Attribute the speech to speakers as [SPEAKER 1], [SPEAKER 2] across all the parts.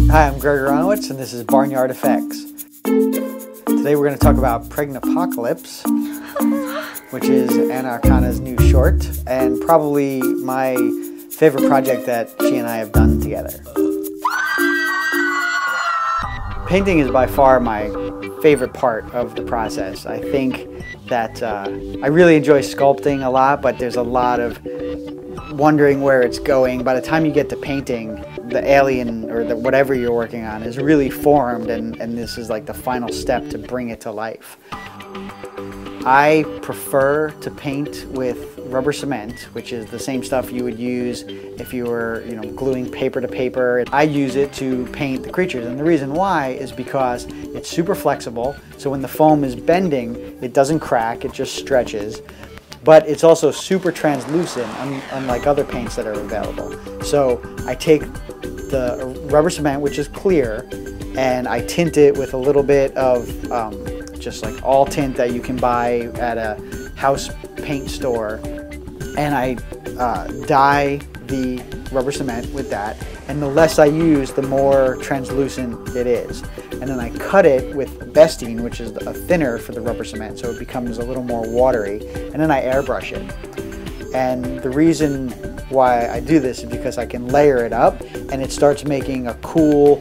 [SPEAKER 1] Hi, I'm Greg Aronowitz, and this is BarnyardFX. Today we're going to talk about Pregnapocalypse, which is Akana's new short, and probably my favorite project that she and I have done together. Painting is by far my favorite part of the process. I think that I really enjoy sculpting a lot, but there's a lot of wondering where it's going. By the time you get to painting, the alien or whatever you're working on is really formed, and this is like the final step to bring it to life. I prefer to paint with rubber cement, which is the same stuff you would use if you were, gluing paper to paper. I use it to paint the creatures, and the reason why is because it's super flexible, so when the foam is bending, it doesn't crack, it just stretches. But it's also super translucent, unlike other paints that are available. So I take the rubber cement, which is clear, and I tint it with a little bit of just like all tint that you can buy at a house paint store, and I dye the rubber cement with that, and the less I use, the more translucent it is. And then I cut it with Bestine, which is a thinner for the rubber cement, so it becomes a little more watery, and then I airbrush it. And the reason why I do this is because I can layer it up, and it starts making a cool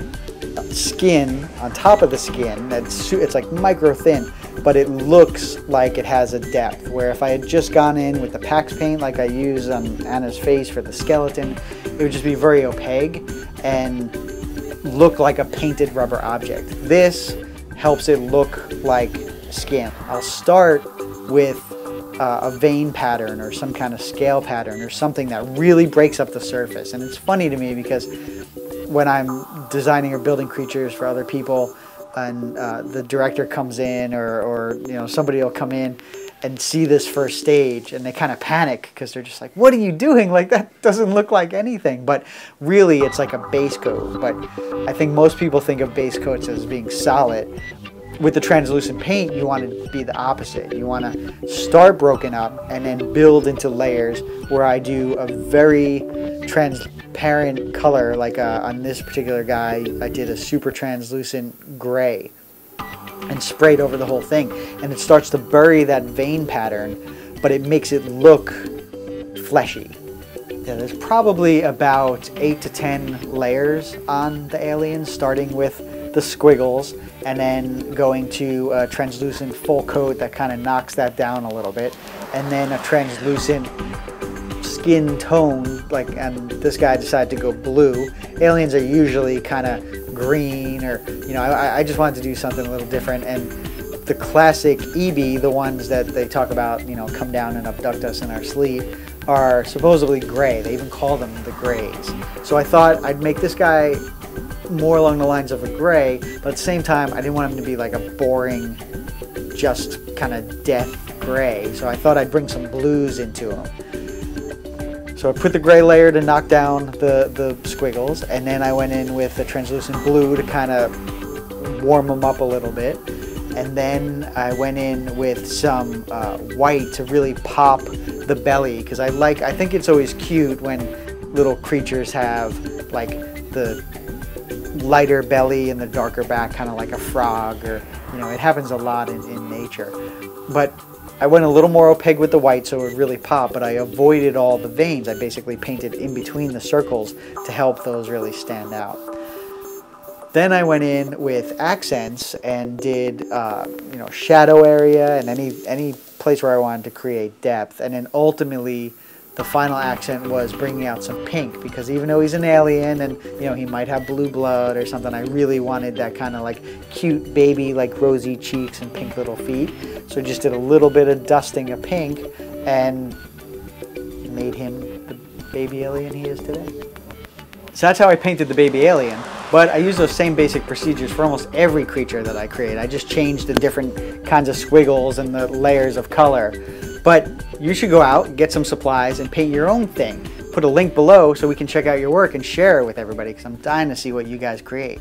[SPEAKER 1] skin on top of the skin. It's like micro thin, but it looks like it has a depth, where if I had just gone in with the Pax paint like I use on Anna's face for the skeleton, it would just be very opaque and look like a painted rubber object. This helps it look like skin. I'll start with a vein pattern or some kind of scale pattern or something that really breaks up the surface. And it's funny to me because when I'm designing or building creatures for other people, and the director comes in, or somebody will come in and see this first stage, and they kind of panic because they're just like, what are you doing? Like, that doesn't look like anything. But really, it's like a base coat. But I think most people think of base coats as being solid. With the translucent paint, you want it to be the opposite. You want to start broken up and then build into layers, where I do a very transparent color. Like on this particular guy, I did a super translucent gray and sprayed over the whole thing, and it starts to bury that vein pattern, but it makes it look fleshy. Yeah, there's probably about 8 to 10 layers on the alien, starting with the squiggles and then going to a translucent full coat that kind of knocks that down a little bit, and then a translucent skin tone, and this guy decided to go blue. Aliens are usually kind of green, or I just wanted to do something a little different. And the classic EB, the ones that they talk about, come down and abduct us in our sleep, are supposedly gray. They even call them the grays. So I thought I'd make this guy more along the lines of a gray, but at the same time I didn't want him to be like a boring, just kind of death gray. So I thought I'd bring some blues into him. So I put the gray layer to knock down the squiggles, and then I went in with the translucent blue to kind of warm them up a little bit. And then I went in with some white to really pop the belly, because I think it's always cute when little creatures have like the lighter belly and the darker back, kind of like a frog, or it happens a lot in nature. But I went a little more opaque with the white so it would really pop, but I avoided all the veins. I basically painted in between the circles to help those really stand out. Then I went in with accents and did shadow area and any place where I wanted to create depth. And then ultimately the final accent was bringing out some pink, because even though he's an alien and he might have blue blood or something, I really wanted that kind of like cute baby, like rosy cheeks and pink little feet. So I just did a little bit of dusting of pink and made him the baby alien he is today. So that's how I painted the baby alien, but I use those same basic procedures for almost every creature that I create. I just changed the different kinds of squiggles and the layers of color. But you should go out, get some supplies, and paint your own thing. Put a link below so we can check out your work and share it with everybody, because I'm dying to see what you guys create.